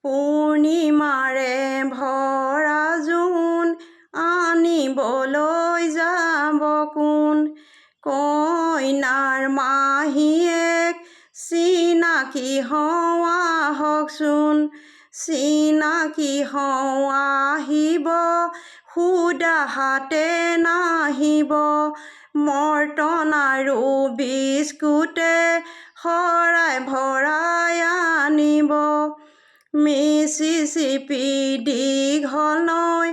পূৰ্ণিমাৰে ভৰা জোন আনিবলৈ যাব কোন কইনাৰ মাহীয়েক চিনাকি হওঁ আহকচোন চিনাকি হওঁ আহিব সুদা হাতে নাহিব মৰ্টন আৰু বিস্কুটে শৰাই ভৰাই আনিব মিচিচিপি দীঘল নৈ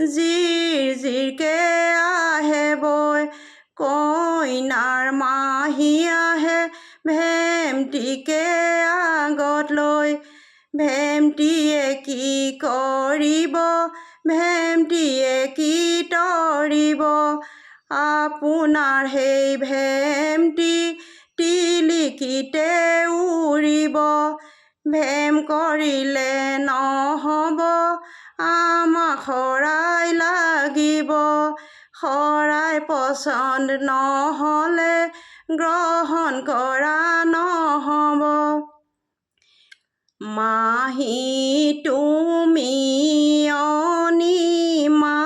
জিৰকে আহে বৈ কইনাৰ মাহী আহে ভেমটিকে আগত লৈ ভেমটিয়ে কি কৰিব ভেমটিয়ে কি তৰিব আপোনাৰ সেই ভেমটি টিলিকিতে উৰিব ভেম কৰিলে নহ'ব আমাক শৰাই লাগিব শৰাই পচন্দ নহ'লে গ্ৰহণ কৰা নহ'ব মাহী তুমি অনিমা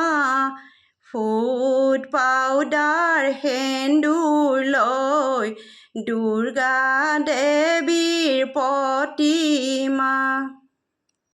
ফুড পাউডাৰ সেন্দুৰ লৈ দুৰ্গা দেৱীৰ প্ৰতিমা